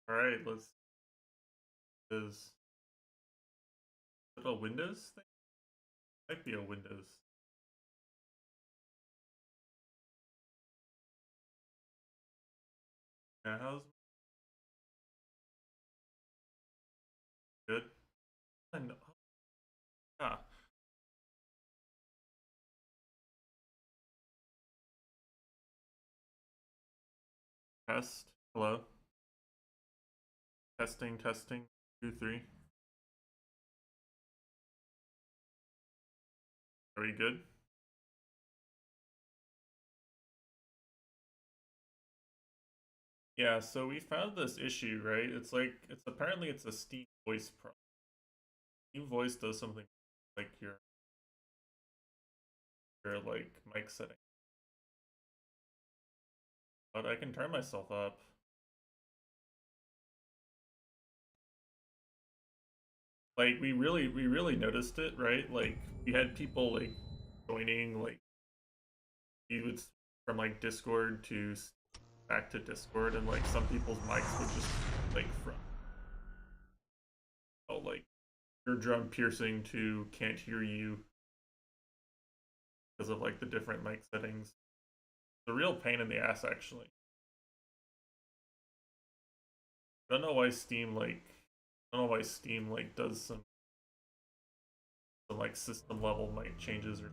All right, let's. Is it a Windows thing? Might be a Windows. Yeah, how's good? I know. Yeah. Test. Hello. Testing. Testing. 2, 3. Are we good? Yeah. So we found this issue, right? It's like it's a Steam Voice problem. Steam Voice does something like your like mic setting, but I can turn myself up. Like we really noticed it, right? Like we had people like joining, like you would from like Discord to back to Discord, and like some people's mics would just like from like eardrum piercing to can't hear you because of like the different mic settings. It's a real pain in the ass, actually. I don't know why Steam like I don't know why Steam like does some like system level mic changes or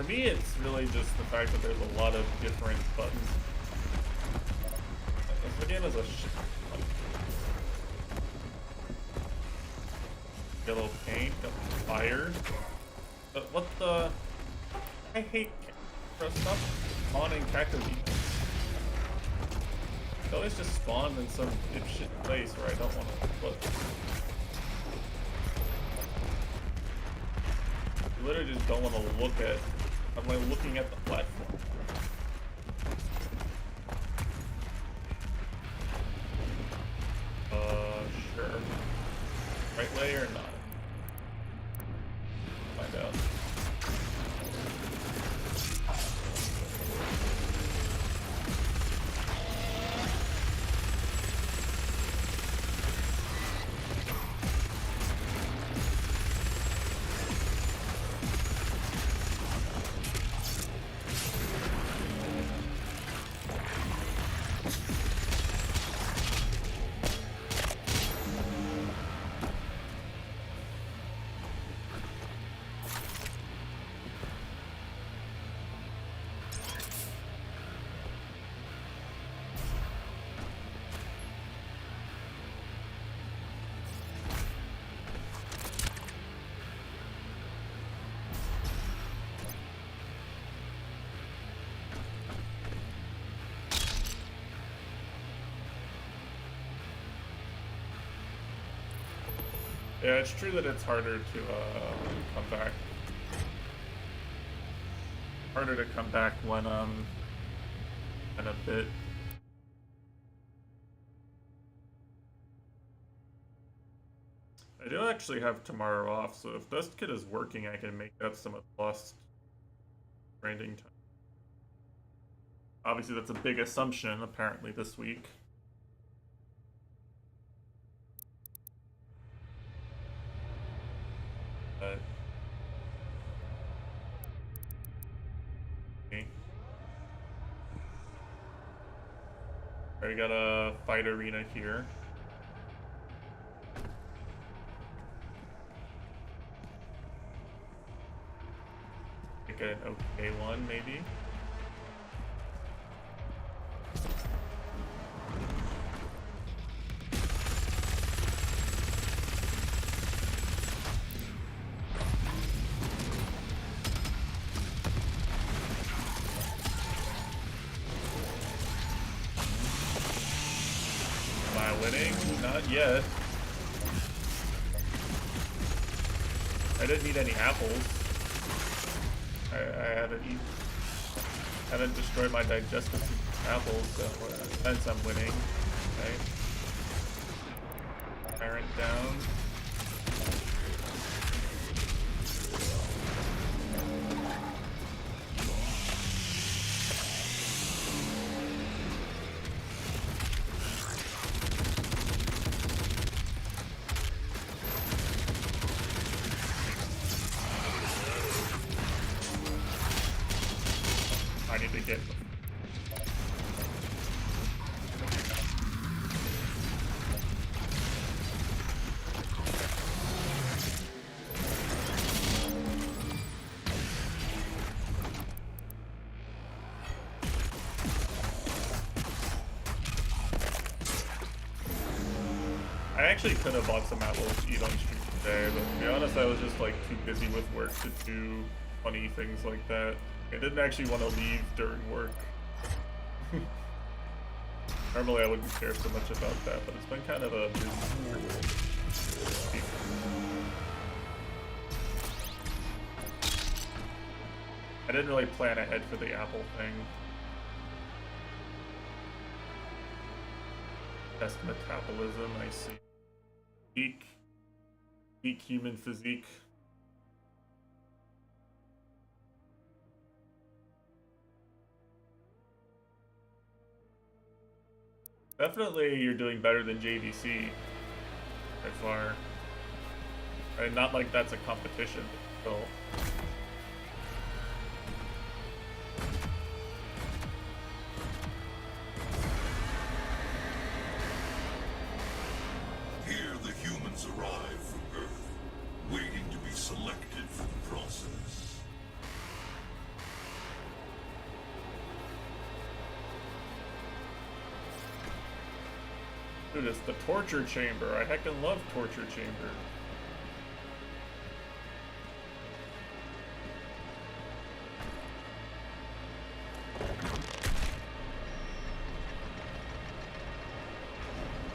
For me, it's really just the fact that there's a lot of different buttons. This game is a shit. Yellow paint, fire. But what the? I hate stop spawning cactus. They always just spawn in some dipshit place where I don't want to look. I literally just don't want to look at. I'm like looking at the platform. Sure. Right way or not? Find out. Yeah, it's true that it's harder to come back. Harder to come back when in a bit. I do actually have tomorrow off, so if this kid is working, I can make up some of the lost grinding time. Obviously, that's a big assumption, apparently, this week. But okay. Alright, got a fight arena here. Make it an okay one, maybe. Winning? Not yet. I didn't eat any apples. I haven't destroyed my digestive apples, so hence I'm winning. Okay. Tyrant down. I need to get them. I actually could have bought some apples to eat on stream today, but to be honest, I was just like too busy with work to do funny things like that. I didn't actually want to leave during work. Normally I wouldn't care so much about that, but it's been kind of a busy week. I didn't really plan ahead for the apple thing. Test metabolism, I see. Peak human physique. Definitely you're doing better than JVC by far. And not like that's a competition, but still. Here the humans arrive from Earth, waiting to be selected for the process. Dude, it's the torture chamber. I heckin' love torture chamber.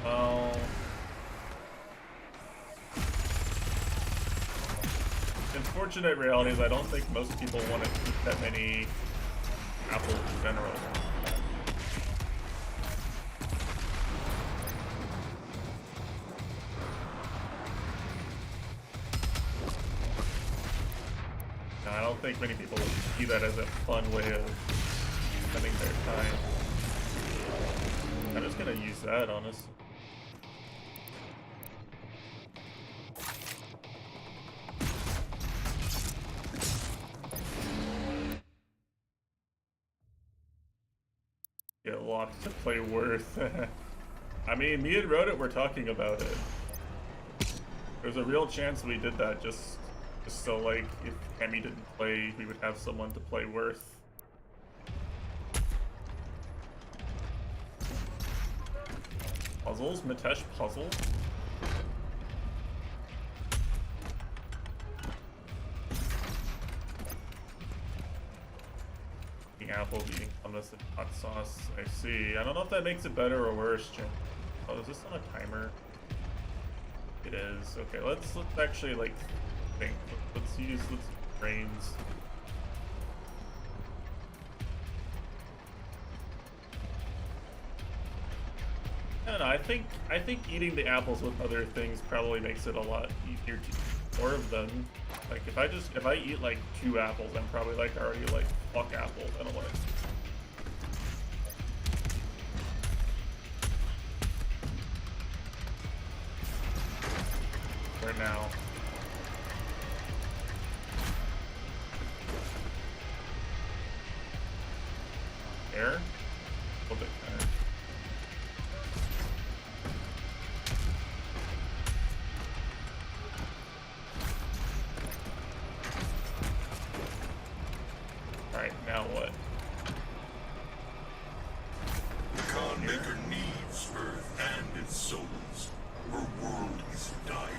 Oh. Unfortunate reality is I don't think most people want to eat that many apples in general. I don't think many people would see that as a fun way of spending their time. I'm just gonna use that, honestly. Get locked to play Worth. I mean, me and Rodit were talking about it. There's a real chance we did that just so, like, if Cammy didn't play, we would have someone to play Worth. Puzzles? Mitesh puzzle? Eating apple, eating hummus and hot sauce. I see. I don't know if that makes it better or worse, Jim. Oh, is this on a timer? It is. Okay, let's actually, like, think. Let's use brains. I don't know, I think eating the apples with other things probably makes it a lot easier to eat more of them. Like if I eat like 2 apples, I'm probably like already like fuck apples in a way. For now. Air? A little bit better. Alright, now what? The Khan Maker needs Earth and its souls. Her world is dying.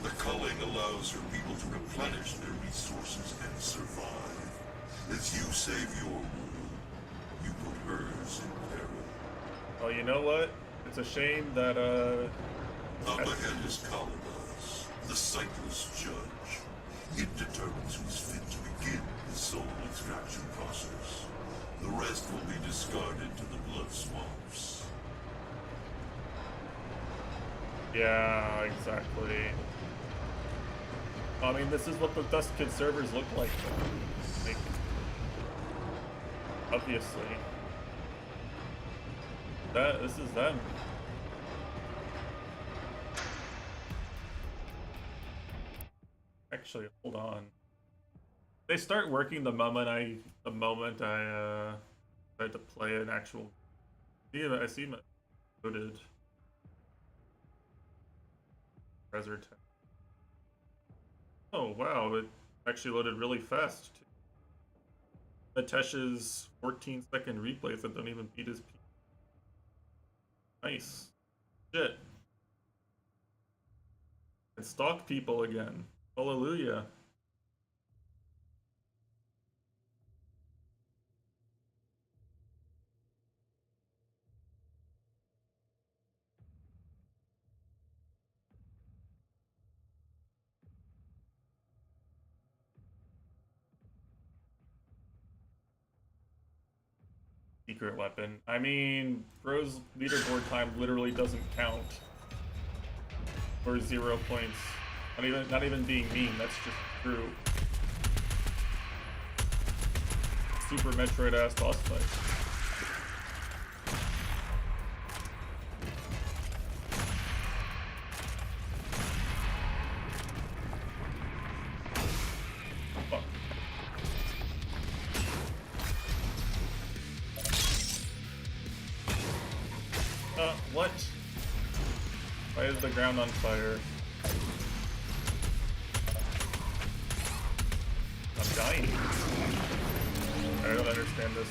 The culling allows her people to replenish their resources and survive. As you save your world, you put hers in peril. Oh, you know what? It's a shame that, Up ahead is Kalabaz, the sightless judge. It determines who's fit to begin the soul extraction process. The rest will be discarded to the blood swamps. Yeah, exactly. I mean, this is what the Dust Kid servers look like, though. Like, obviously. This is them. Actually, hold on. They start working the moment I tried to play an actual. Yeah, I see him loaded. Treasure tech. Oh wow, it actually loaded really fast. Mitesh's 14-second replays that don't even beat his P. Nice. Shit. And stalk people again. Hallelujah. Secret weapon. I mean, Bro's leaderboard time literally doesn't count. Or 0 points. Not even being mean, that's just true. Super Metroid ass boss fight. Fuck. What? Why is the ground on fire? I'm dying. I don't understand this,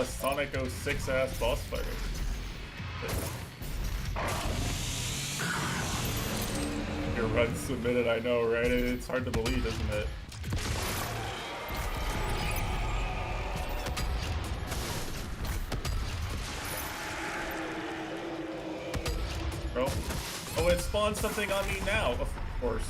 Sonic 06 ass boss fight. Your run submitted, I know, right? It's hard to believe, isn't it? Bro. Oh, it spawned something on me now, of course.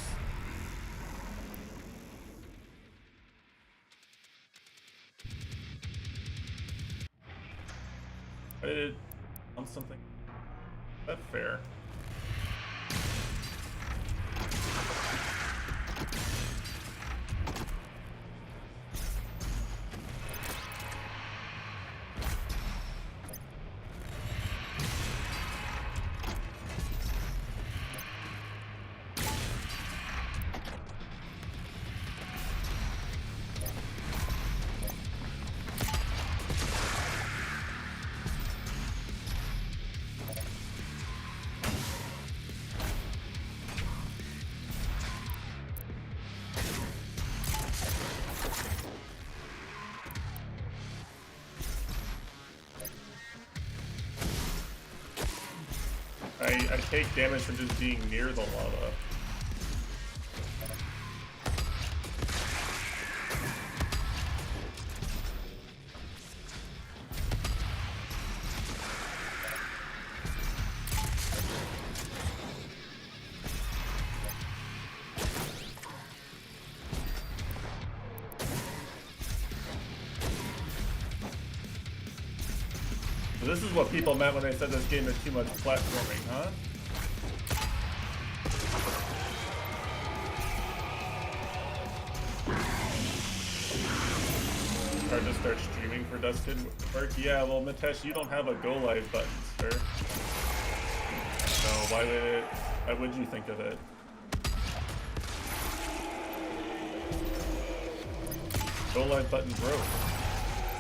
Why did it on something? Is that fair? I take damage from just being near the lava. So this is what people meant when they said this game is too much platforming, huh? Hard to start streaming for Dustin work? Yeah, well, Mitesh, you don't have a go live button, sir. So why would you think of it? Go live button broke.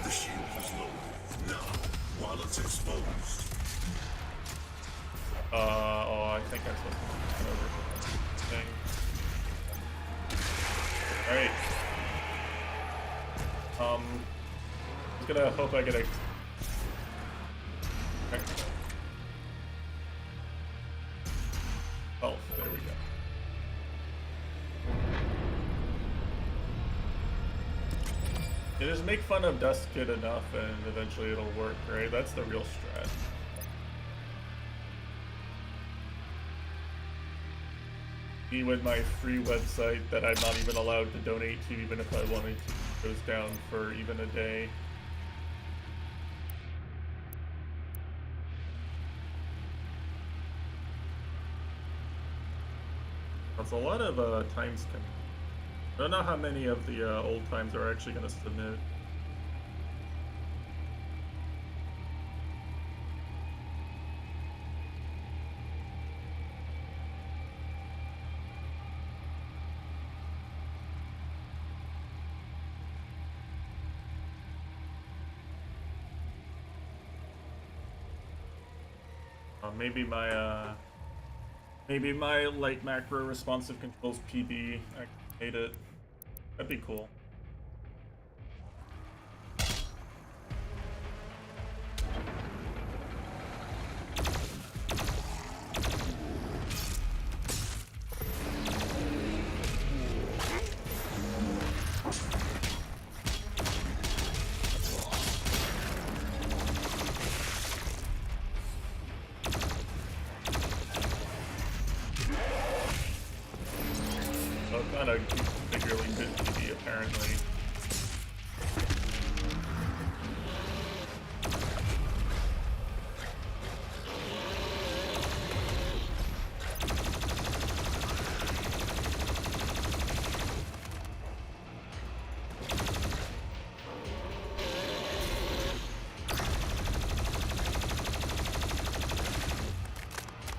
The shield is low. Now, while it's exposed. Oh, I think I'm supposed to over thing. Alright. I'm just gonna hope I get a... Oh, there we go. You just make fun of Dust Kid enough and eventually it'll work, right? That's the real strat. Me when my free website that I'm not even allowed to donate to even if I wanted to goes down for even a day. That's a lot of times coming. I don't know how many of the old times are actually going to submit. Maybe my light macro responsive controls PB activate it. That'd be cool. Not a particularly good TV, apparently.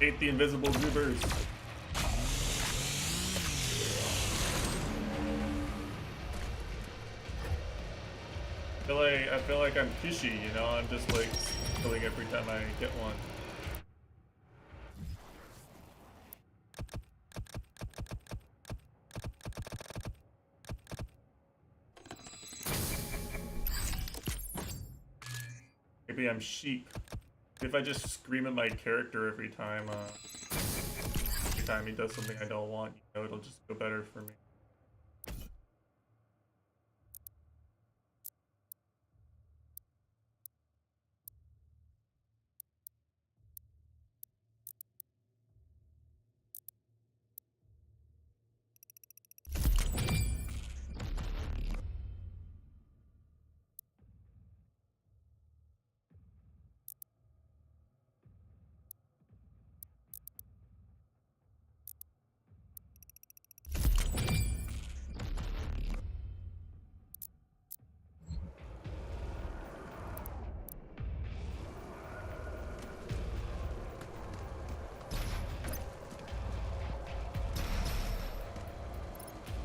Hate the invisible goobers. I feel like I'm fishy, you know? I'm just like killing every time I get one. Maybe I'm sheep. If I just scream at my character every time he does something I don't want, you know, it'll just go better for me.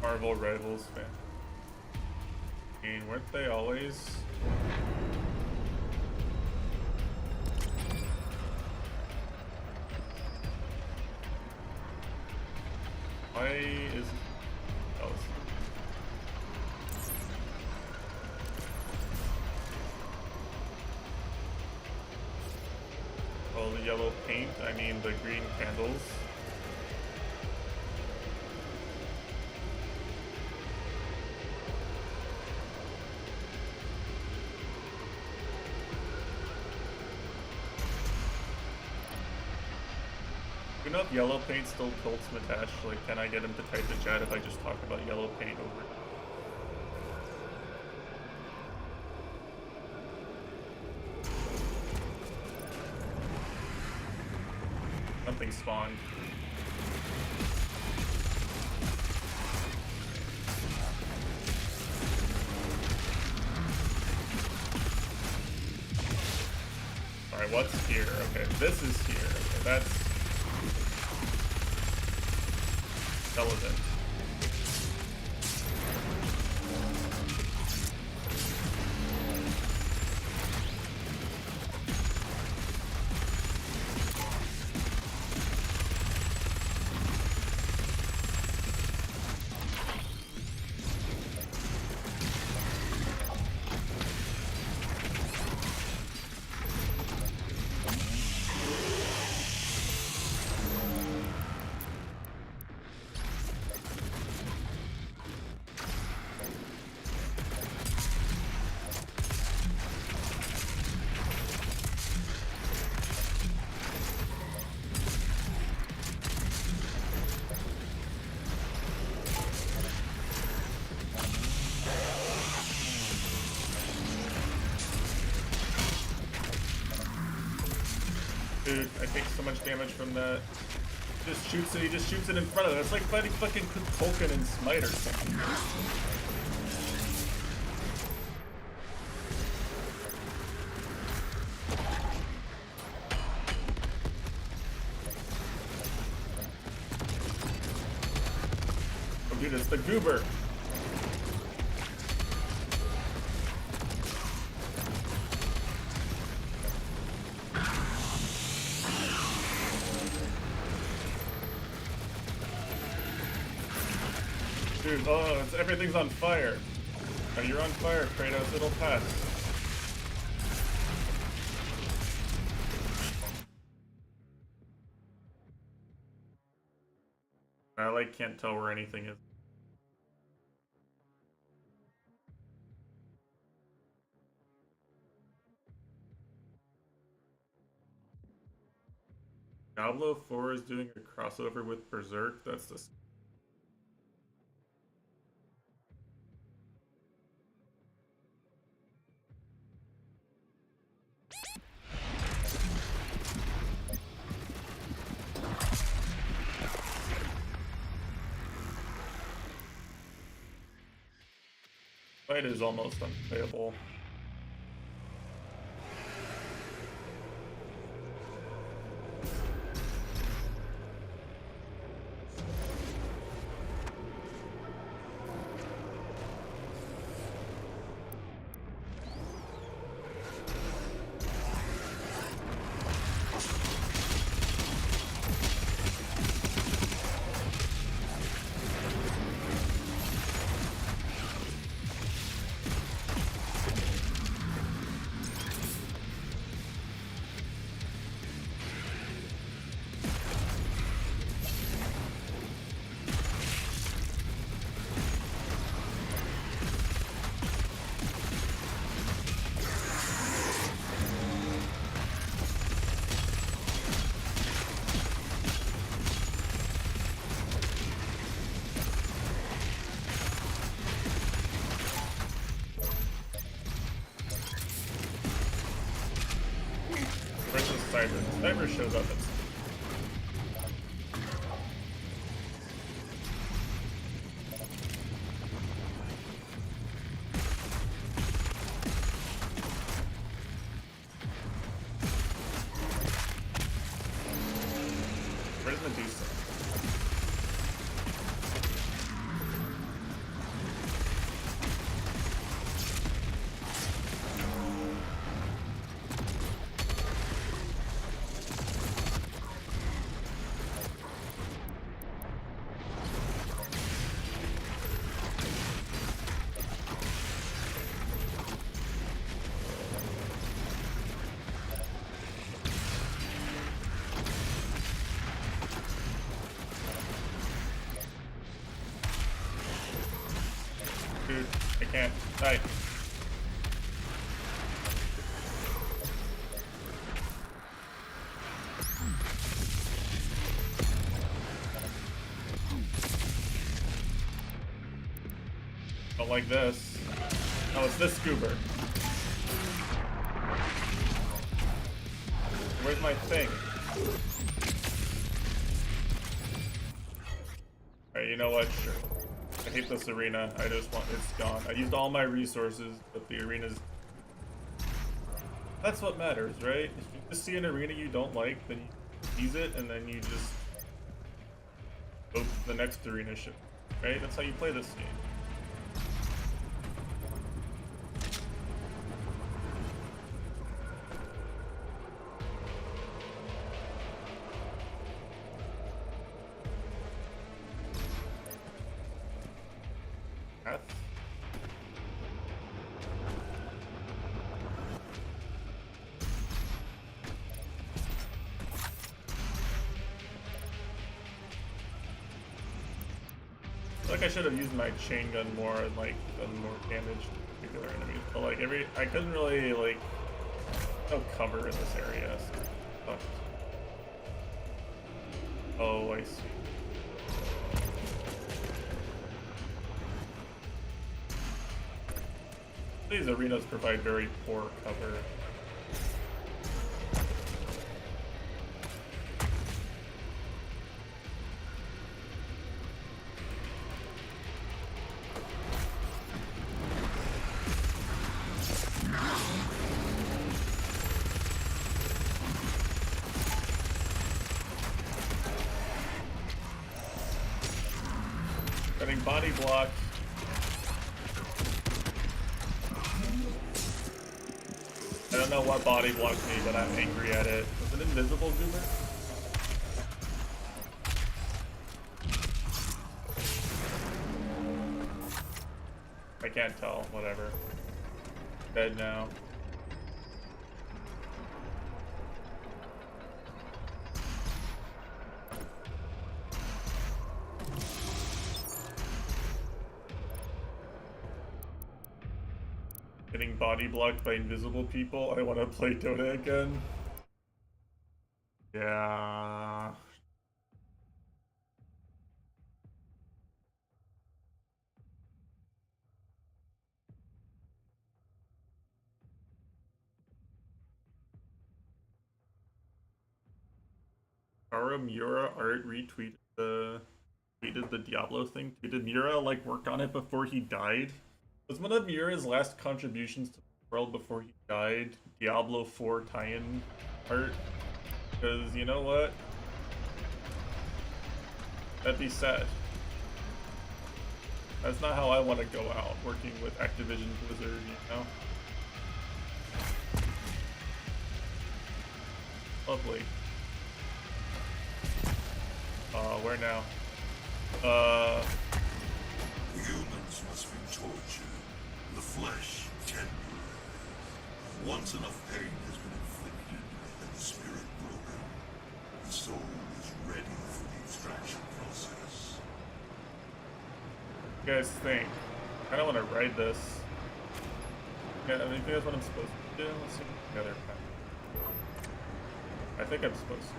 Marvel Rivals fan. I mean, weren't they always? Why is oh, well, the yellow paint, I mean the green candles. You know if yellow paint still tilts Matash? Like, can I get him to type the chat if I just talk about yellow paint over? Something spawned. Alright, what's here? Okay, this is here. Okay, that's relevant. Dude, I take so much damage from that. He just shoots it in front of it. It's like fighting fucking Tolkien and Smite or something. Oh dude, it's the goober. Dude, oh, everything's on fire. Oh, you're on fire, Kratos. It'll pass. I like can't tell where anything is. Diablo 4 is doing a crossover with Berserk. That's the fight is almost unplayable. sniper. The sniper shows up and where's Medusa? Dude, I can't. Die. Don't like this. Oh, it's this scuba. Where's my thing? Alright, you know what? Sure. I hate this arena. I just want it's gone. I used all my resources, but the arena's. That's what matters, right? If you just see an arena you don't like, then you use it, and then you just go to the next arena ship, right? That's how you play this game. Path. I feel like I should have used my chain gun more and like done more damage to particular enemies. But like I couldn't really like no cover in this area. So fucked. Oh, I see. These arenas provide very poor cover. Getting body blocked. I don't know what body blocked me, but I'm angry at it. Was it invisible goober? I can't tell, whatever. Dead now. Getting body blocked by invisible people. I want to play Dota again. Yeah. Mura art retweeted the Diablo thing too. Did Mura like work on it before he died? Was one of Mura's last contributions to the world before he died Diablo 4 tie-in art? Because you know what? That'd be sad. That's not how I want to go out, working with Activision Blizzard, you know? Lovely. Where now? Humans must be tortured, the flesh tender. Once enough pain has been inflicted and the spirit broken, the soul is ready for the extraction process. You guys think? I don't want to ride this. Yeah, I think that's what I'm supposed to do. Let's see the other path. I think I'm supposed to.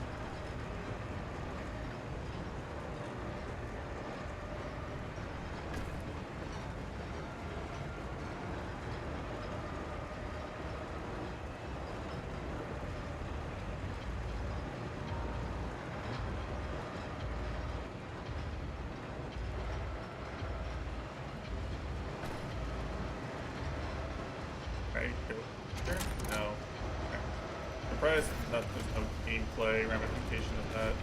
surprised that there's no gameplay ramification of that.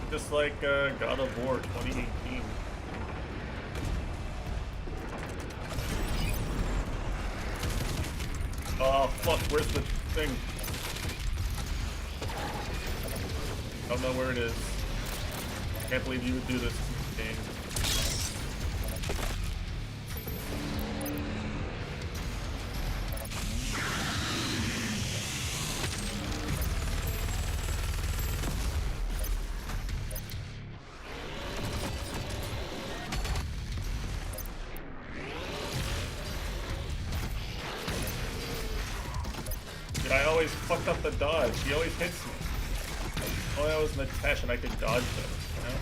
Just like God of War 2018. Oh fuck, where's the thing? Don't know where it is. Can't believe you would do this to this game. Dude, I always fucked up the dodge. He always hits me. Oh, that was an attach and I could dodge them, you know?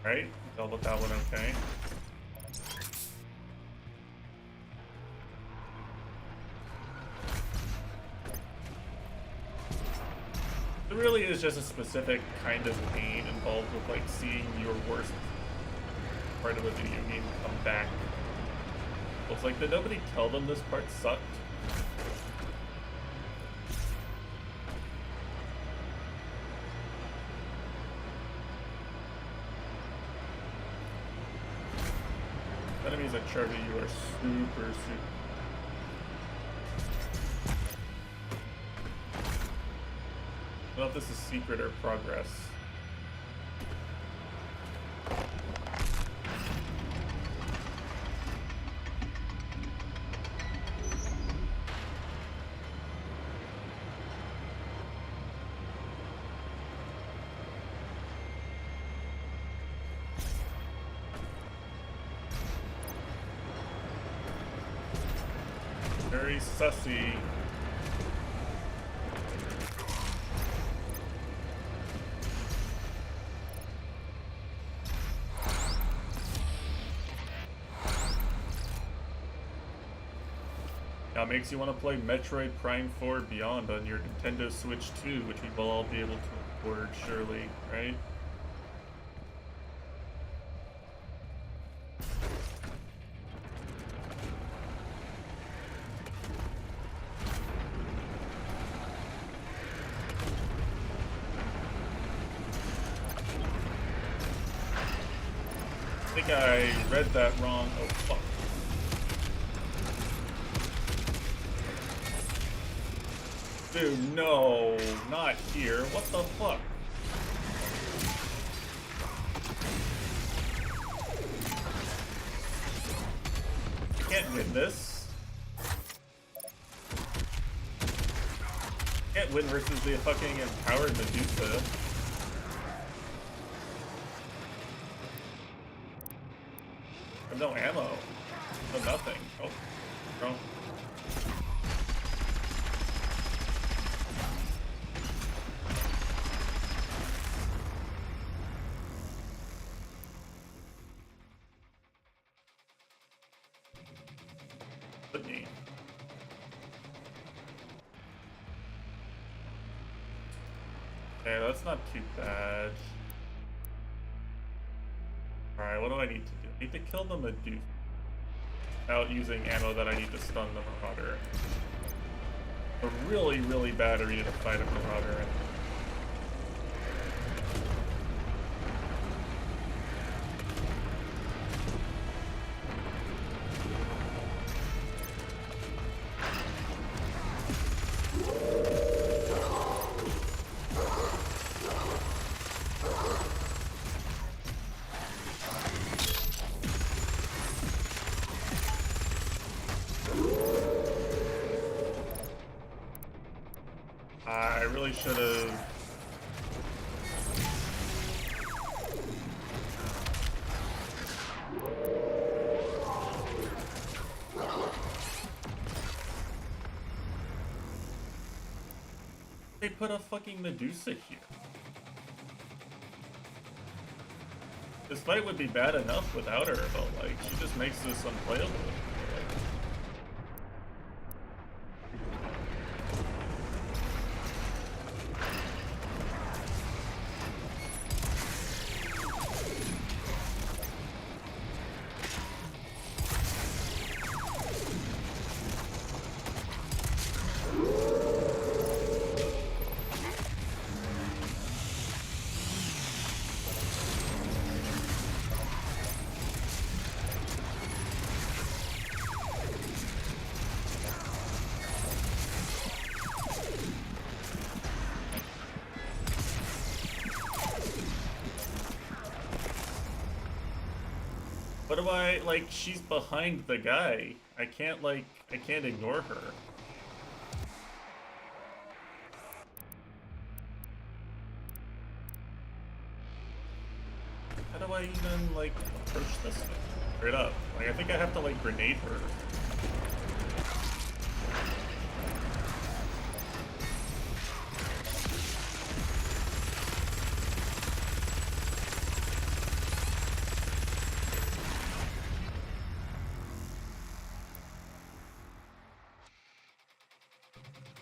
Right? Dealt with that one okay. It really is just a specific kind of pain involved with like seeing your worst part of a video game come back. It's like, did nobody tell them this part sucked? Enemies that charge you are super. I don't know if this is secret or progress. Very sussy. Now it makes you want to play Metroid Prime 4 Beyond on your Nintendo Switch 2, which we will all be able to afford, surely, right? I think I read that wrong. Oh, fuck. Dude, no, not here. What the fuck? I can't win this. Can't win versus the fucking empowered Medusa. I have no ammo. No nothing. Oh, wrong. Me. Okay, that's not too bad. Alright, what do I need to do? I need to kill the Medusa without using ammo that I need to stun the Marauder. A really, really bad arena to fight a Marauder in. I really should have. They put a fucking Medusa here. This fight would be bad enough without her, but like she just makes this unplayable. What do I, like, she's behind the guy. I can't ignore her. How do I even, like, approach this thing? Straight up. Like, I think I have to, like, grenade her.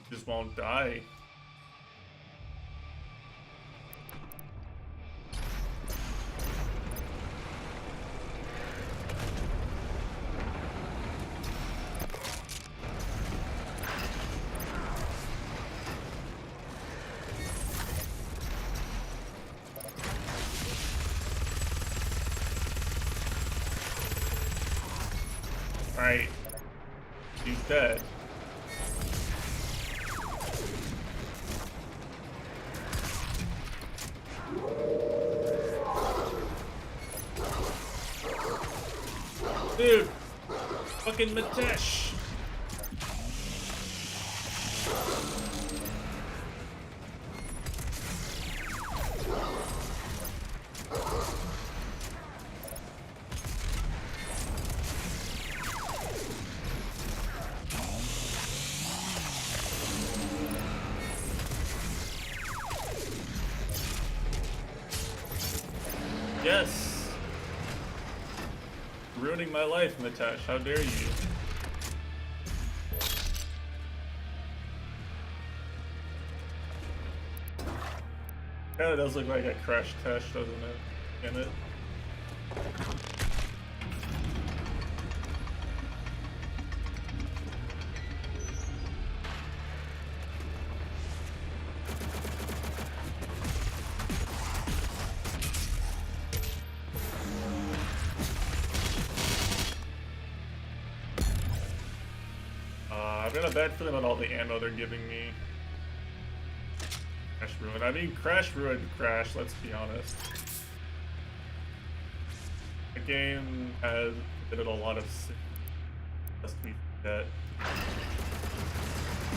Just won't die. Alright. He's dead. Dude! Fucking Matesh! Yes! Ruining my life, Matesh. How dare you? Kinda does look like a crash test, doesn't it? Damn it. I've got a bad feeling about all the ammo they're giving me. Crash Ruin. I mean, Crash Ruin Crash, let's be honest. The game has committed a lot of sin, lest we forget.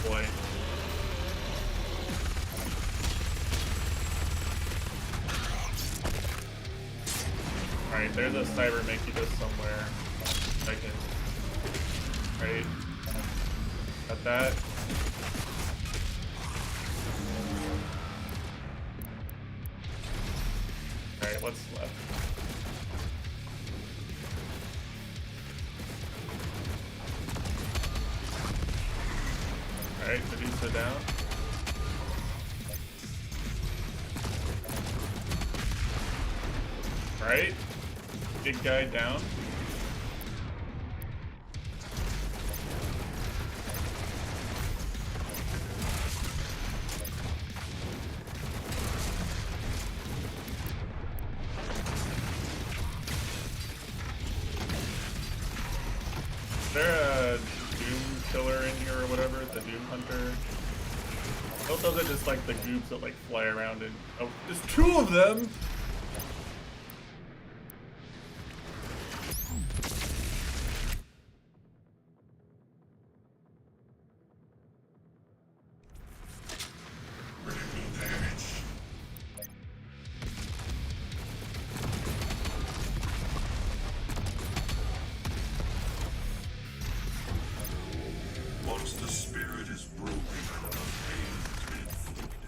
Boy. Alright, there's a Cyber Mankytus somewhere. I can. Right. Got that. Alright, what's left? Alright, Medusa down. Alright. Big guy down. Is there a Doom killer in here or whatever? The Doom Hunter? Both those are just like the goobs that like fly around and... Oh, there's two of them! Once the spirit is broken, the pain has been inflicted.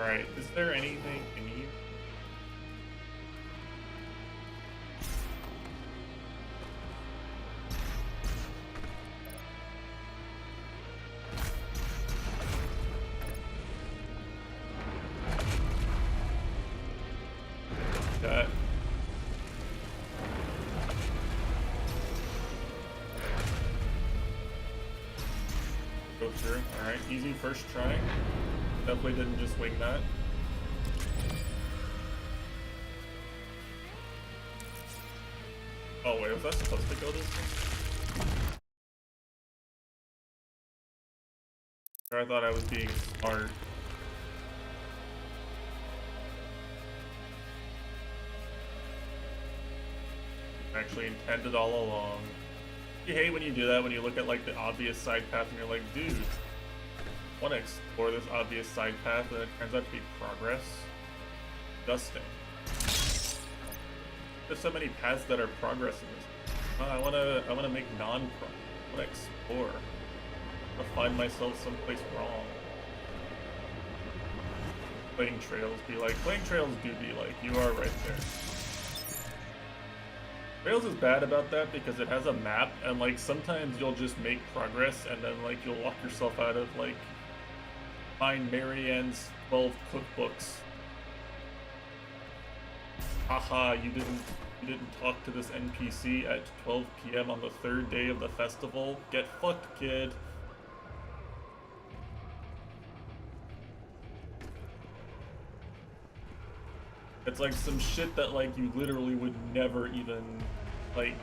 Alright, is there anything in here? That. Go through. Alright, easy first try. Definitely didn't just wing that. Oh wait, was that supposed to go this way? Or I thought I was being smart. Actually intended all along. You hate when you do that, when you look at like the obvious side path and you're like, dude, I want to explore this obvious side path, and it turns out to be progress. Disgusting. There's so many paths that are progress in this. I wanna make non-progress. I wanna explore. I wanna find myself someplace wrong. Playing trails be like, playing trails do be like, you are right there. Trails is bad about that because it has a map, and like sometimes you'll just make progress and then like you'll walk yourself out of like find Marianne's 12 cookbooks. Haha, you didn't talk to this NPC at 12 PM on the 3rd day of the festival. Get fucked, kid. It's like some shit that like you literally would never even like.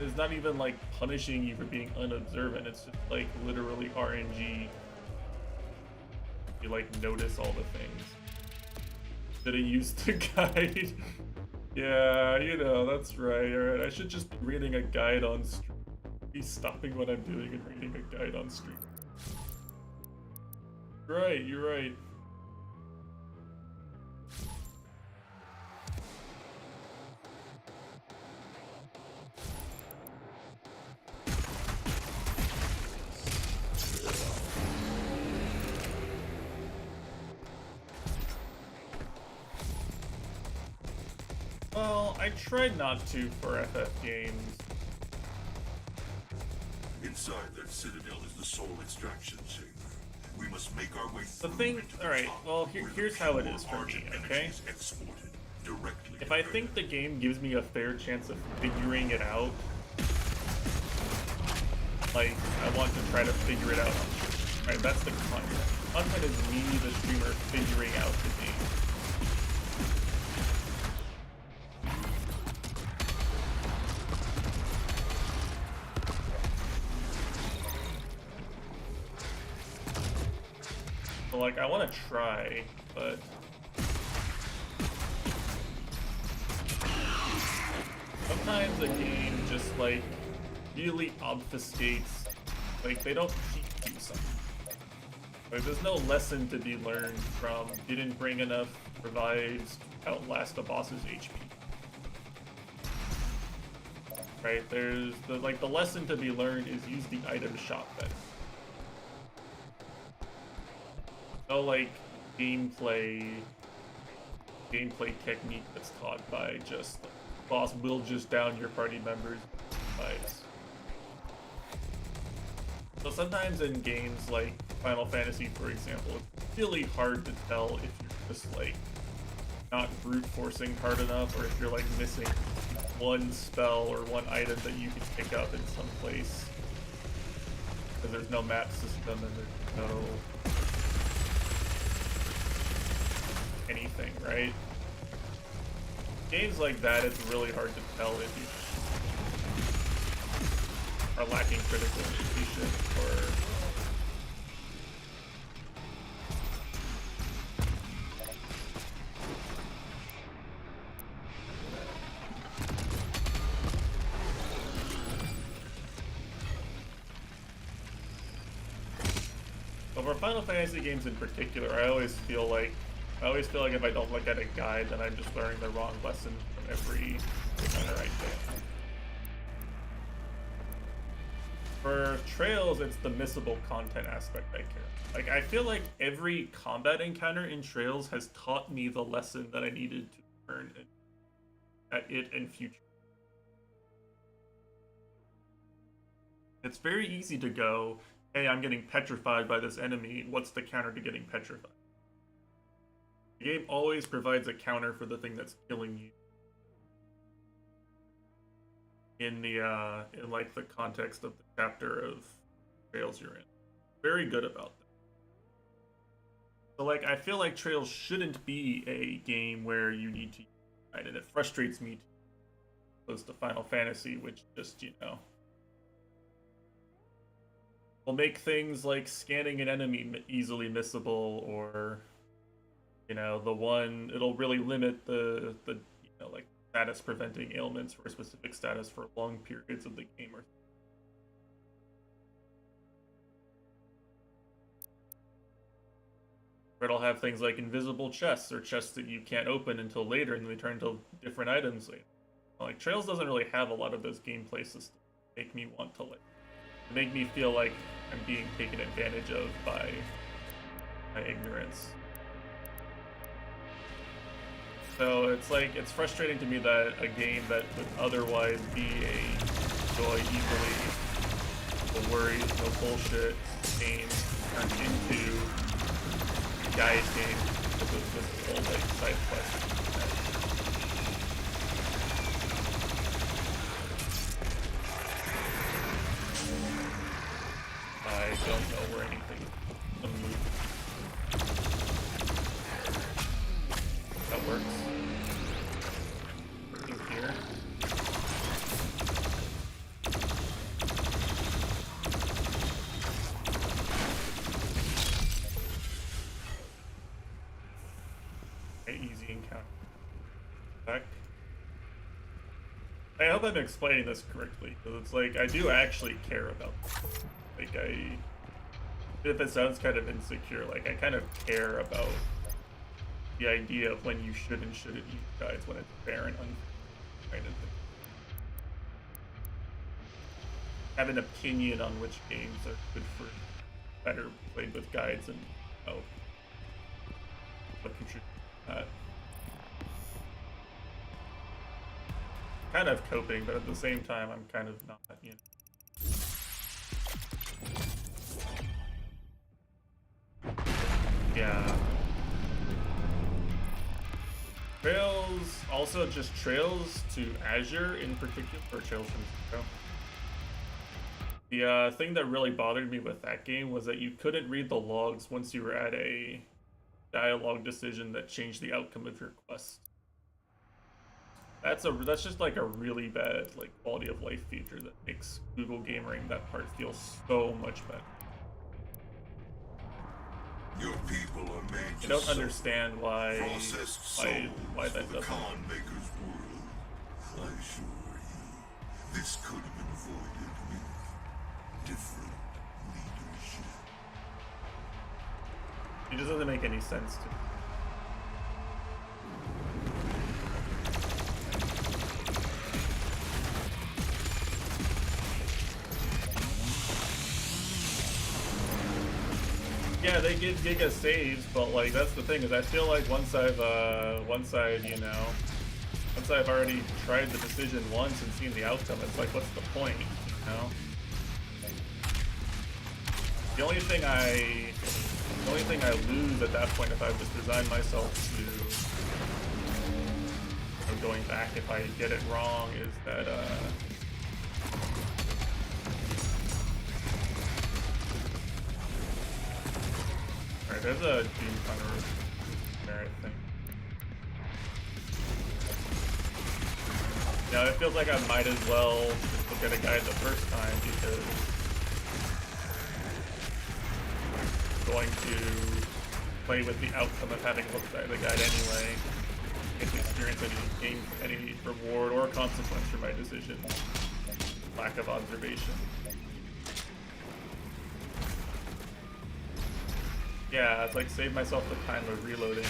It's not even like punishing you for being unobservant. It's just like literally RNG. You like notice all the things. Did it use the guide? Yeah, you know, that's right. Alright, I should just be reading a guide on stream. Be stopping what I'm doing and reading a guide on stream. Right, you're right. Well, I tried not to for FF games. Inside that citadel is the soul extraction chamber. We must make our way through. The thing, alright, well, here's how it is for me, okay? If I think the game gives me a fair chance of figuring it out, like, I want to try to figure it out. Right, that's the content. Content is me, the streamer, figuring out the game. So, like, I want to try, but sometimes a game just, like, really obfuscates, like, they don't teach you something. Like, there's no lesson to be learned from, didn't bring enough revives to outlast a boss's HP. Right, there's, the lesson to be learned is use the item shop better. No, like, gameplay technique that's taught by just, boss will just down your party members' lives. So sometimes in games like Final Fantasy, for example, it's really hard to tell if you're just, like, not brute forcing hard enough, or if you're, like, missing one spell or one item that you can pick up in some place. Because there's no map system and there's no anything, right? Games like that, it's really hard to tell if you are lacking critical education or for Final Fantasy games in particular, I always feel like if I don't look at a guide, then I'm just learning the wrong lesson from every encounter I For Trails, it's the missable content aspect I care. Like, I feel like every combat encounter in Trails has taught me the lesson that I needed to learn at it in future. It's very easy to go, hey, I'm getting petrified by this enemy. What's the counter to getting petrified? The game always provides a counter for the thing that's killing you. In like the context of the chapter of Trails you're in. Very good about that. So like I feel like Trails shouldn't be a game where you need to fight, and it frustrates me opposed to Final Fantasy, which just, will make things like scanning an enemy easily missable, or it'll really limit the like status preventing ailments for a specific status for long periods of the game, or it'll have things like invisible chests or chests that you can't open until later and they turn into different items later. Like Trails doesn't really have a lot of those gameplay systems that make me want to make me feel like I'm being taken advantage of by my ignorance. So it's frustrating to me that a game that would otherwise be a joy, easily, no worries, no bullshit game turned into a guide game because of this whole like side quest. I don't know where anything can move. That works. Here. Okay, easy encounter. Back. I hope I'm explaining this correctly, because it's like I do actually care about this. Like if it sounds kind of insecure, like I kind of care about the idea of when you should and shouldn't use guides, when it's fair and unfair. Kind of have an opinion on which games are good for better played with guides, and what contributes to that. Kind of coping, but at the same time I'm kind of not, Yeah. Trails, also just Trails to Azure in particular, or Trails from Zero. The thing that really bothered me with that game was that you couldn't read the logs once you were at a dialogue decision that changed the outcome of your quest. That's just like a really bad like quality of life feature that makes Google Gamering that part feel so much better. Your people are made I don't understand why that doesn't. Khan Maker's world. I assure you, this could have been avoided with different leadership. It just doesn't make any sense to me. Yeah, they give Giga saves, but like that's the thing is I feel like once I've already tried the decision once and seen the outcome, it's like what's the point, The only thing I lose at that point if I just resign myself to going back if I get it wrong is that Alright, there's a Doom Hunter there, I think. Now it feels like I might as well just look at a guide the first time because I'm going to play with the outcome of having looked at the guide anyway. Get to experience any reward or consequence for my decision. Lack of observation. Yeah, it's like save myself the time of reloading.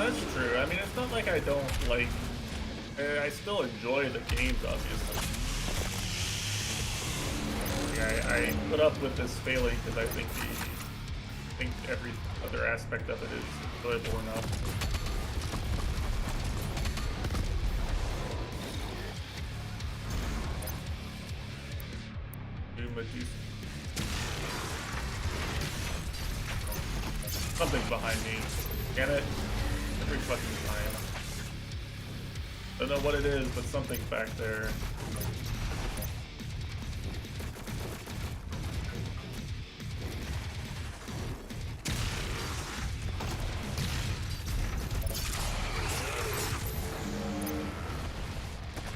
that's true. I mean, it's not like I don't like. I still enjoy the games, obviously. Yeah, I put up with this failing because I think every other aspect of it is enjoyable enough. Medusa. Something's behind me. Can it? Every fucking time. Don't know what it is, but something's back there.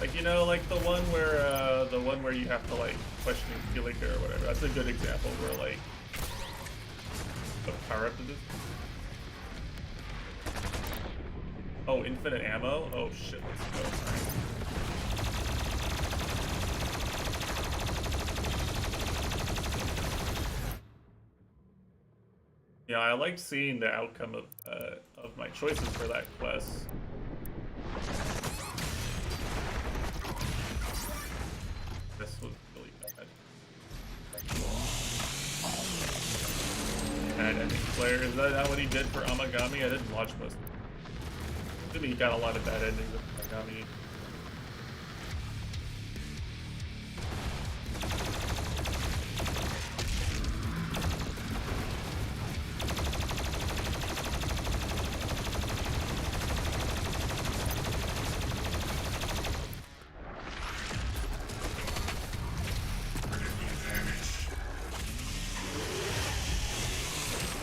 Like, you know, like the one where you have to like question Kilika or whatever. That's a good example where like the power up to this. Oh, infinite ammo? Oh shit, let's go. Right. Yeah, I liked seeing the outcome of my choices for that quest. This was really bad. Bad ending player. Is that what he did for Amagami? I didn't watch most. I think he got a lot of bad endings with Amagami.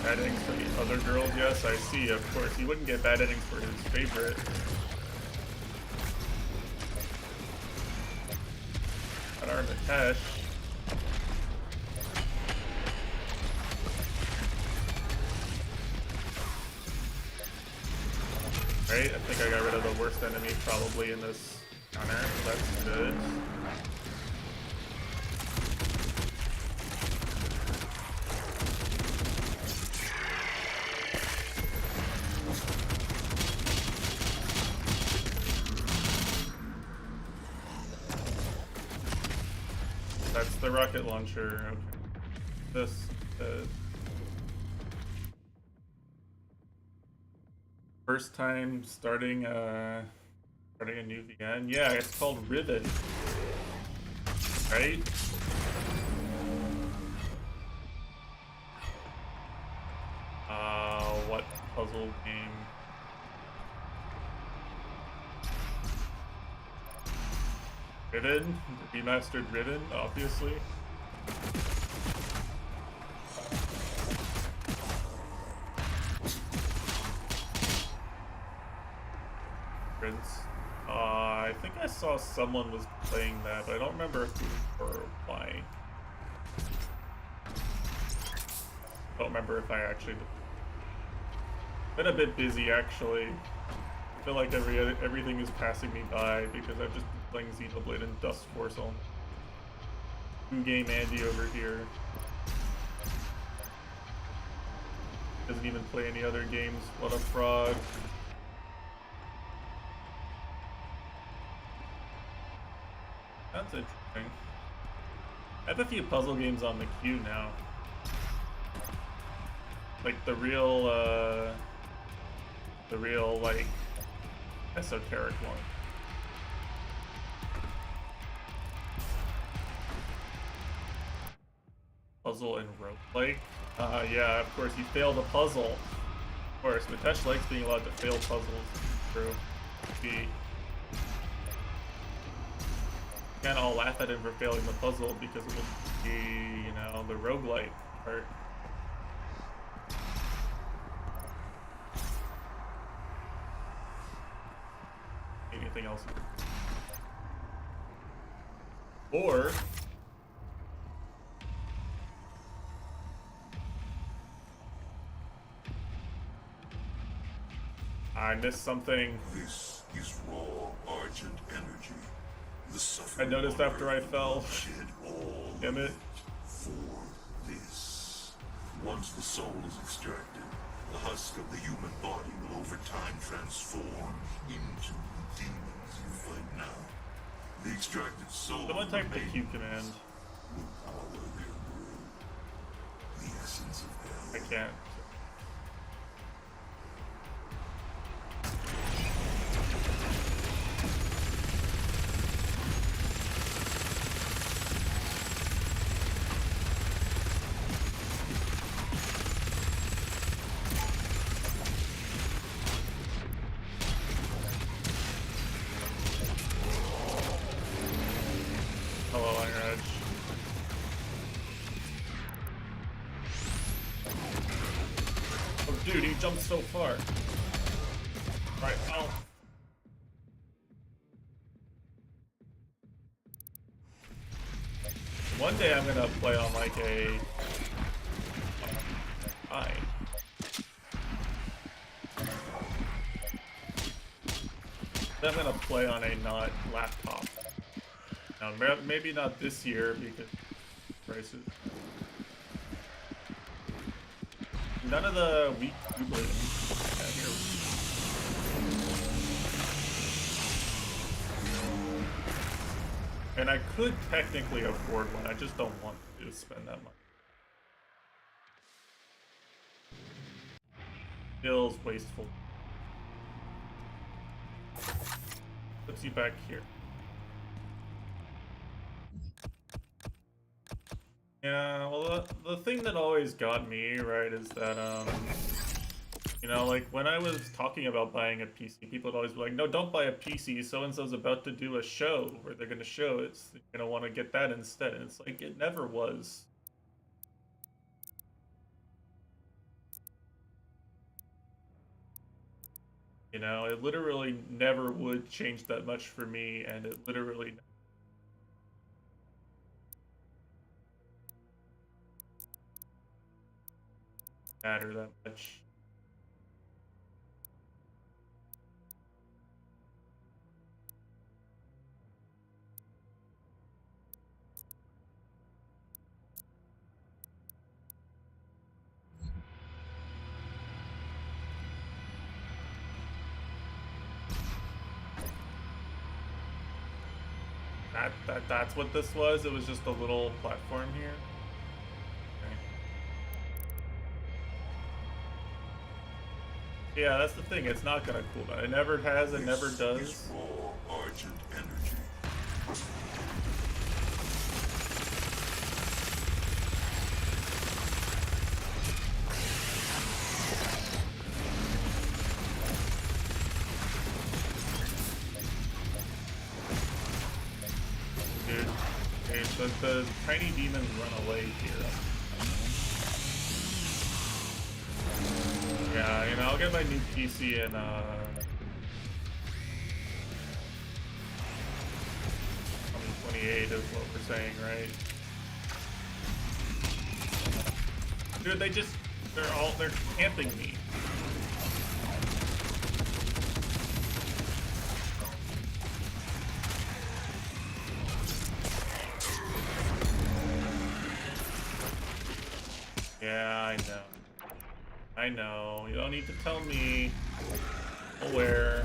Bad endings for the other girls, yes, I see, of course. He wouldn't get bad endings for his favorite. Got Armitesh. Right, I think I got rid of the worst enemy probably in this counter, so that's good. That's the rocket launcher. Okay. This. First time starting a new VN. Yeah, it's called Riven. Right? What puzzle game? Riven? The remastered Riven, obviously. I think I saw someone was playing that, but I don't remember who or why. Don't remember if I actually did. Been a bit busy actually. I feel like everything is passing me by because I've just been playing Xenoblade and Dust Force on New Game Andy over here. Doesn't even play any other games. What a fraud. That's interesting. I have a few puzzle games on the queue now. Like the real like esoteric one. Puzzle and roguelike. Yeah, of course you failed a puzzle. Of course, Mitesh likes being allowed to fail puzzles. True. Can't all laugh at him for failing the puzzle because it will be, you know, the roguelike part. Anything else? Or I missed something. This is raw argent energy. I noticed after I fell. Damn it. For this. Once the soul is extracted, The husk of the human body will over time transform into the demons you fight now. The extracted soul Someone type the remain Q command. will power their world. The essence of I hell. can't. Hello, Iron Edge. Oh, dude, he jumped so far. Right, oh. One day I'm gonna play on like a... Hi. Then I'm gonna play on a not laptop. Now, maybe not this year because prices. None of the weak duplicates out here. And I could technically afford one, I just don't want to spend that much. Feels wasteful. Puts you back here. Yeah, well, the thing that always got me, right, is that, you know, like, when I was talking about buying a PC, people would always be like, no, don't buy a PC, so-and-so's about to do a show where they're gonna show it, so you're gonna want to get that instead, and it's like, it never was. You know, it literally never would change that much for me, and it literally matter that much. That's what this was. It was just a little platform here. Okay. Yeah, that's the thing. It's not gonna cool down. It never has. It never does. This is raw argent energy. Dude, okay, so the tiny demons run away here. Yeah, you know, I'll get my new PC in 2028 is what we're saying, right? Dude, they're camping me. Yeah, I know. I know. You don't need to tell me. Aware.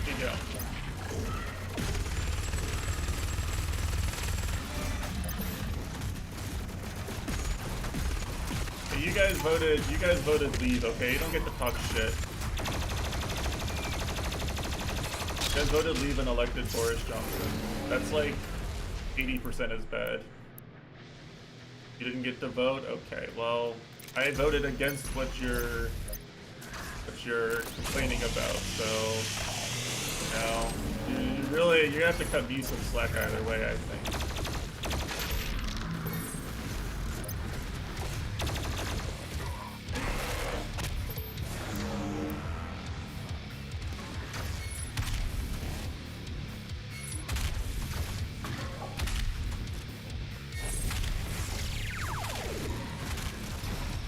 Here you go. Hey, you guys voted leave, okay? You don't get to talk shit. You guys voted leave and elected Boris Johnson. That's like 80% as bad. You didn't get to vote? Okay, well, I voted against what you're complaining about, so you know, you're gonna have to cut me some slack either way, I think.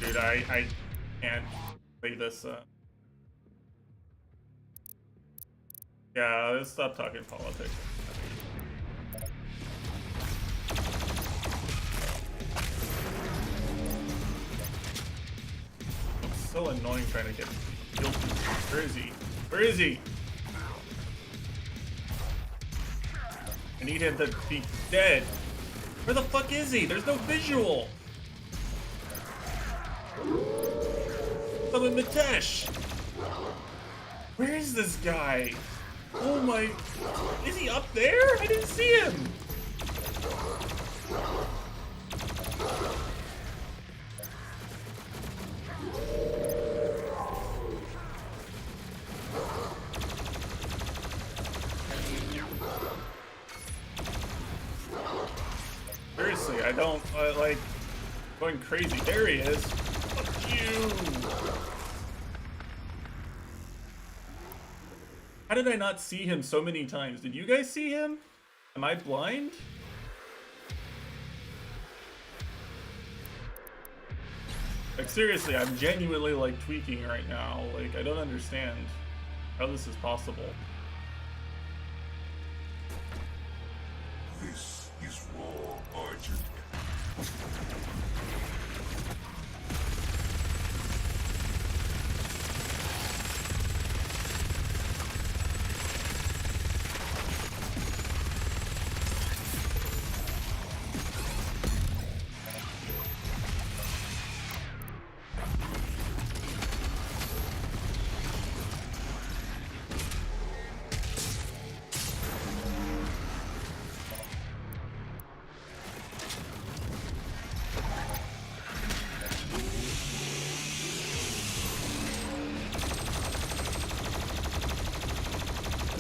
Dude, I can't play this. Yeah, let's stop talking politics. It's so annoying trying to get killed. Where is he? Where is he? I need him to be dead. Where the fuck is he? There's no visual. Summon Mitesh. Where is this guy? Oh my... Is he up there? I didn't see him. Seriously, I don't, like, going crazy. There he is. Fuck you. How did I not see him so many times? Did you guys see him? Am I blind? Like, seriously, I'm genuinely, like, tweaking right now. Like, I don't understand how this is possible. This is Raw Argent.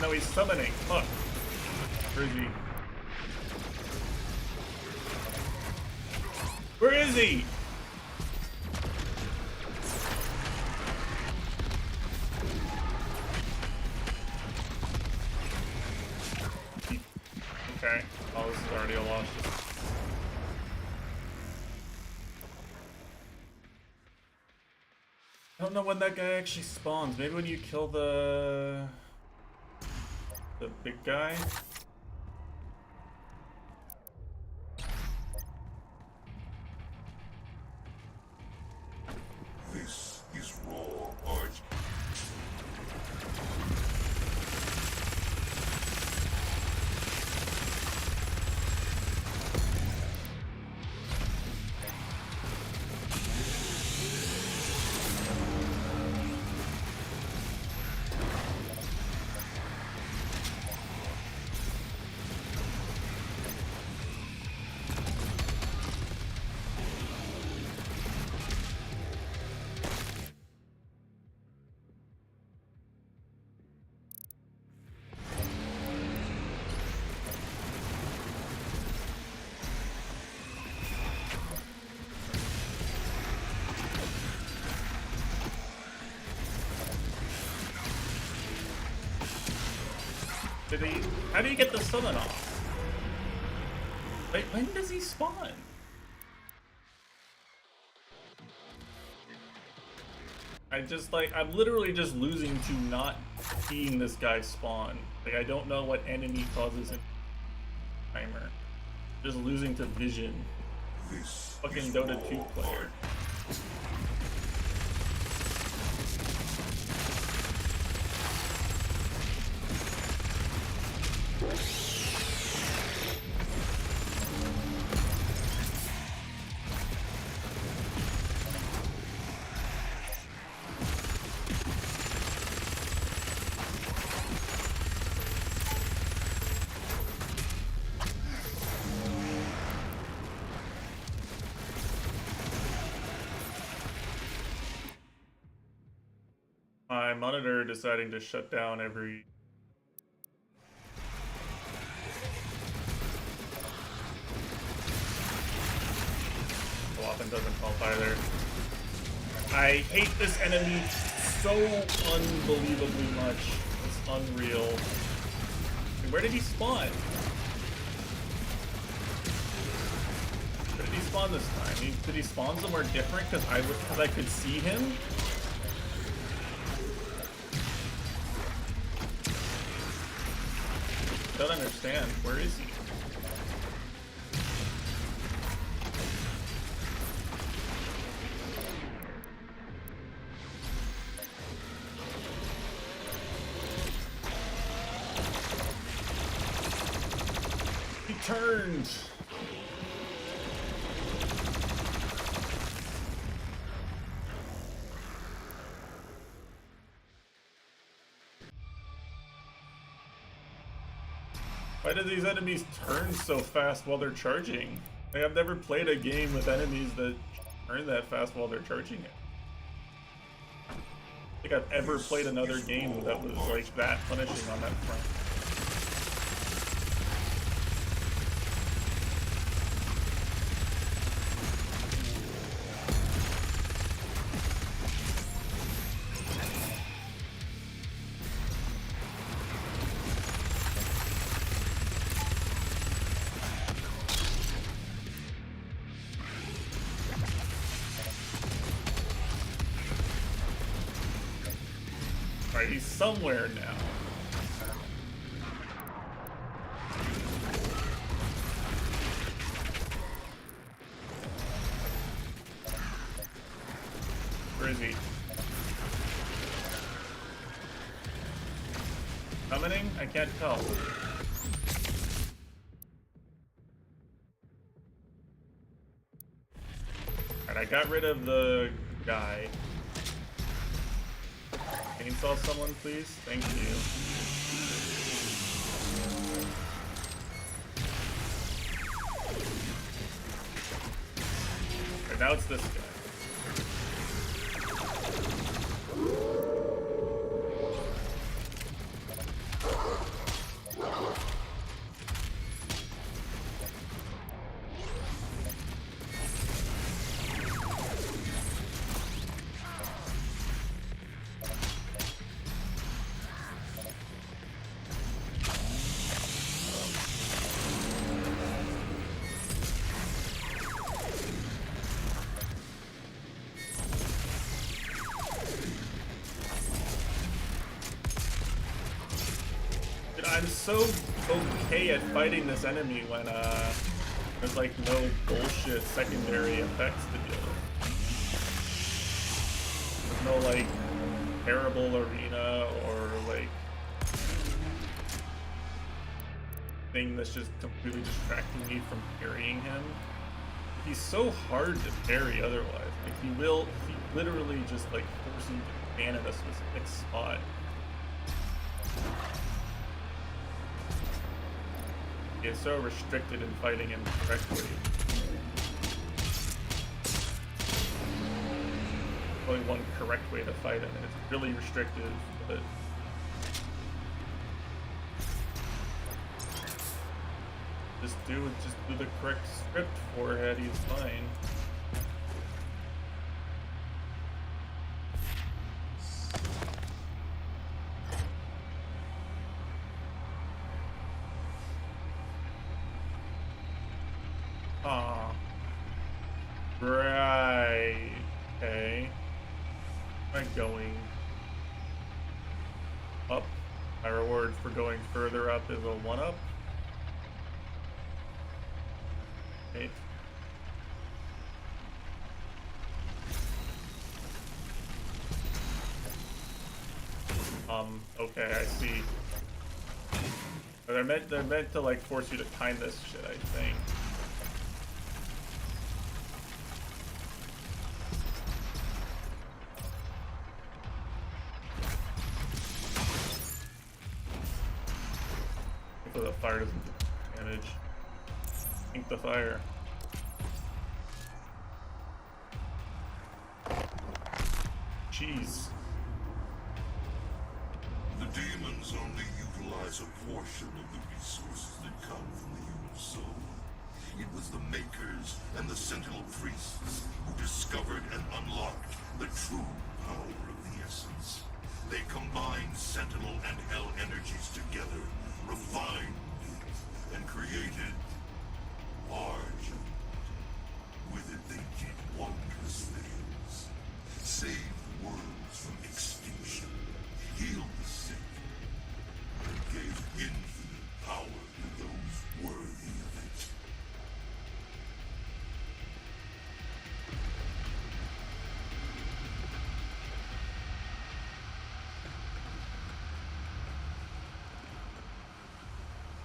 No, he's summoning. Fuck. Where is he? Where is he? Okay. Oh, this is already a loss. I don't know when that guy actually spawns. Maybe when you kill the big guy? This is Raw Argent. How do you get the summon off? Wait, when does he spawn? I'm literally just losing to not seeing this guy spawn. Like, I don't know what enemy causes him timer. Just losing to vision. This Fucking is Dota Raw 2 player. My monitor deciding to shut down every... So often doesn't help either. I hate this enemy so unbelievably much. It's unreal. Where did he spawn? Where did he spawn this time? Did he spawn somewhere different because I could see him? don't understand. Where is he? He turned! Why do these enemies turn so fast while they're charging? Like, I've never played a game with enemies that turn that fast while they're charging it. I don't think I've ever played another game that was like that punishing on that front. Alright, he's somewhere now. Where is he? Summoning? I can't tell. Alright, I got rid of the guy. Chainsaw someone, please? Thank you. Alright, now it's this guy. I'm so okay at fighting this enemy when there's like no bullshit secondary effects to deal with. There's no like terrible arena or like thing that's just completely distracting me from parrying him. He's so hard to parry otherwise. Like he literally just like forces you to stand in a specific spot. It's so restricted in fighting him correctly. Only one correct way to fight him, and it's really restrictive, but just do the correct script forehead, he's fine. Aw. Right. Okay. Am I going up? My reward for going further up is a 1-up. Right. Okay, I see. They're meant to like force you to time this shit, I think. Hopefully the fire doesn't do damage. Think the fire. Jeez. The demons only utilize a portion of the resources that come from the human soul. It was the Makers and the Sentinel Priests who discovered and unlocked the true power of the essence. They combined Sentinel and Hell energies together, refined it, and created large. With it they did wondrous things. Saved worlds from extinction, healed the sick, and gave infinite power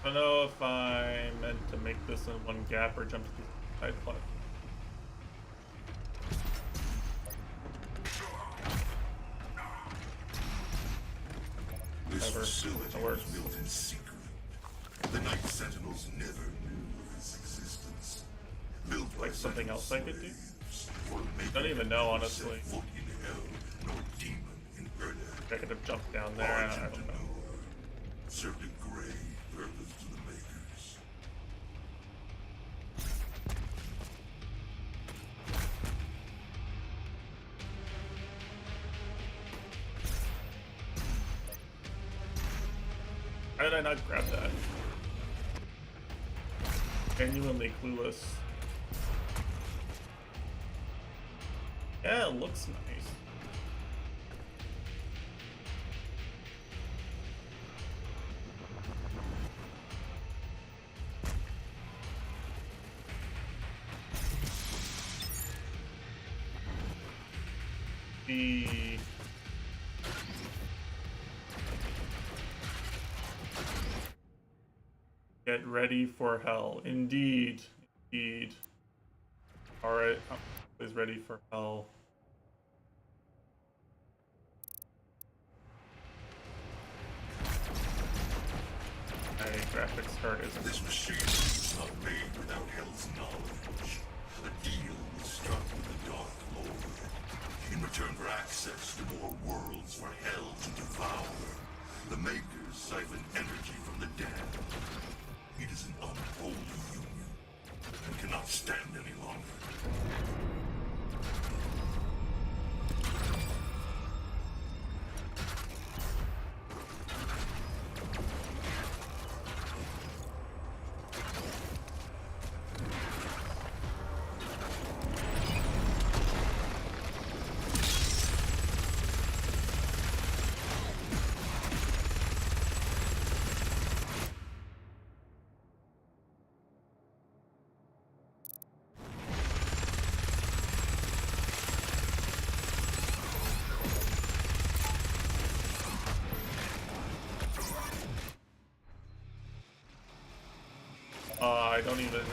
I don't know if I meant to make this in one gap or jump to the side platform. This Whatever. facility That was works. built in secret. The Night Sentinels never knew of its existence. Built by Like something else I could do? slaves, for I don't even know, never set honestly. foot in hell, nor demon in earth. I could have jumped down there. I don't know. Served a grave purpose to the makers. How did I not grab that? Genuinely clueless. Yeah, it looks nice. The get ready for hell. Indeed. Indeed. Alright, I'm always ready for hell. My graphics card isn't. This machine is not made without Hell's knowledge. A deal was struck with the Dark Lord. In return for access to more worlds for Hell to devour, the makers siphon energy from the dead. It is an unholy union and cannot stand any longer.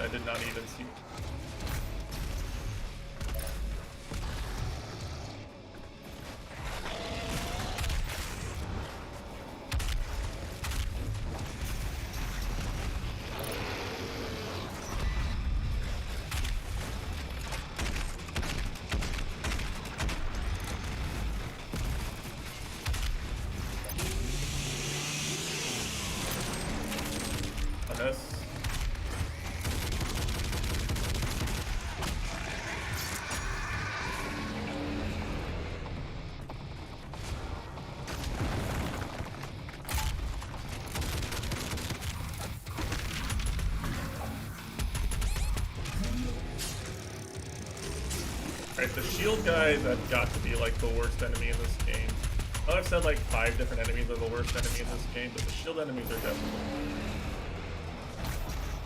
I did not even see. This. Alright, the shield guys have got to be like the worst enemy in this game. I know I've said like 5 different enemies are the worst enemy in this game, but the shield enemies are definitely.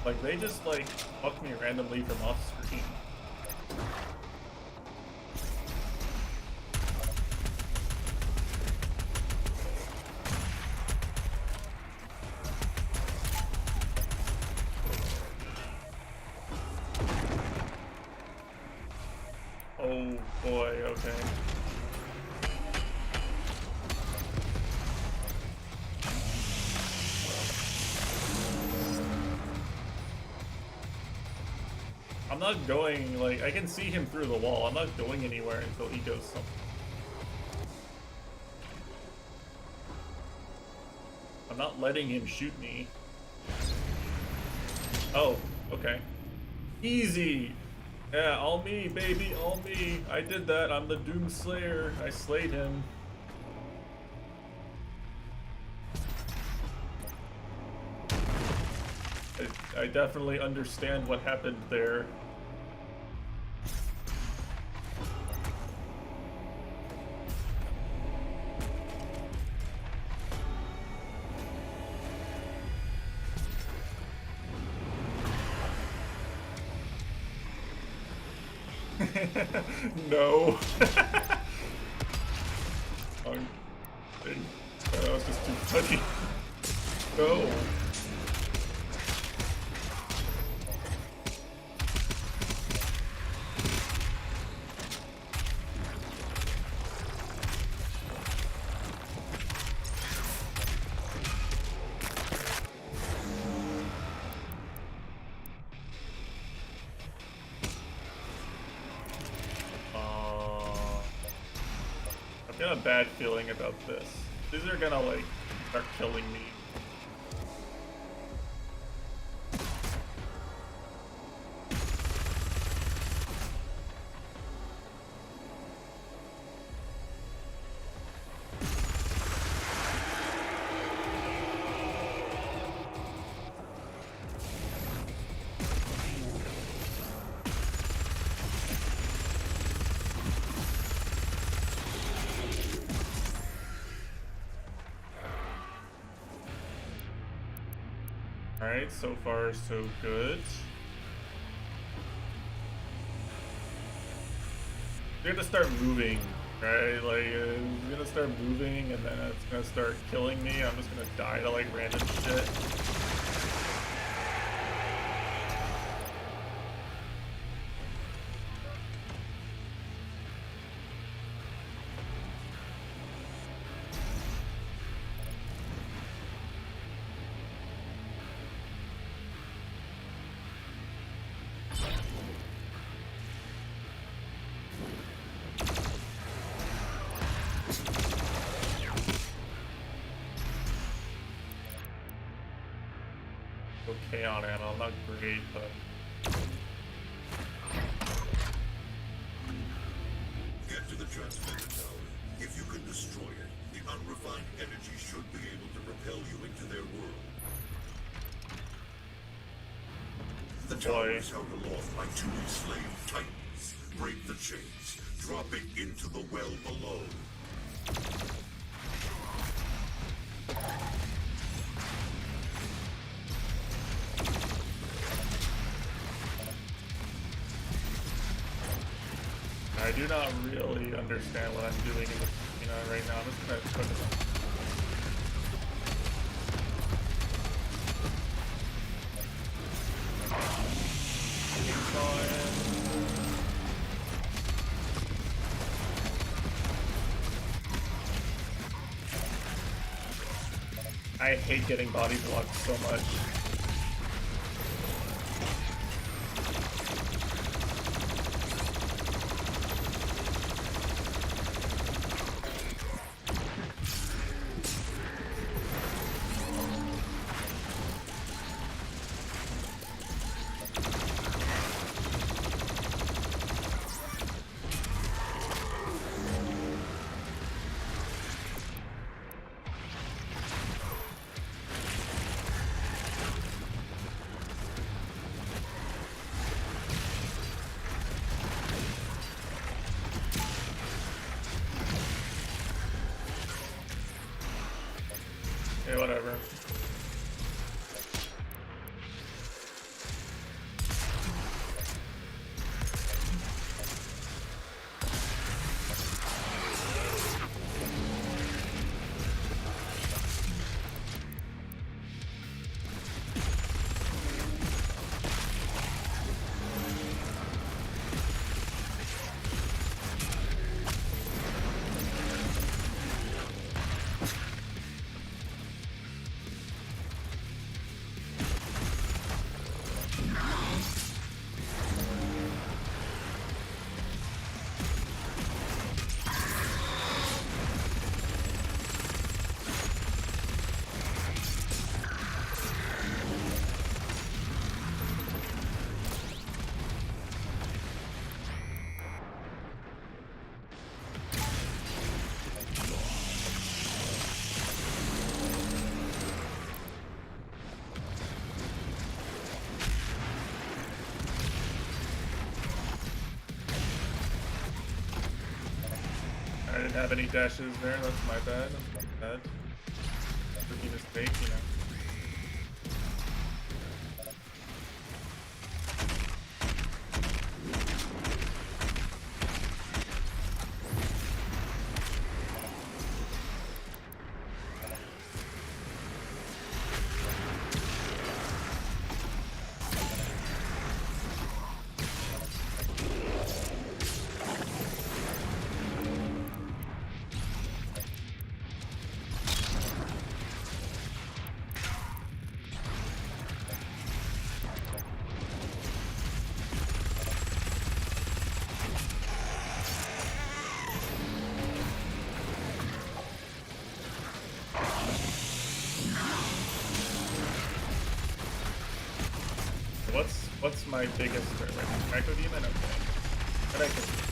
Like, they just like fuck me randomly from off screen. Oh boy, okay. I'm not going, like, I can see him through the wall. I'm not going anywhere until he goes somewhere. I'm not letting him shoot me. Oh, okay. Easy! Yeah, all me, baby, all me. I did that. I'm the Doomslayer. I slayed him. I definitely understand what happened there. No. That was just too funny. No. got a bad feeling about this. These are gonna like start killing me. Alright, so far so good. You're gonna start moving, right? Like, it's gonna start moving and then it's gonna start killing me. I'm just gonna die to like random shit. Okay on ammo, not great, but Get to the transmitter tower. If you can destroy it, the unrefined energy should be able to propel you into their world. The tower is held aloft by two enslaved titans. Break the chains, dropping into the well below. I do not really understand what I'm doing in this, right now. I'm just gonna focus on. I hate getting body blocked so much. Okay, whatever. I didn't have any dashes there, that's my bad. That's my bad. Rookie mistake, my biggest threat right now. Echo Demon? Okay. But I can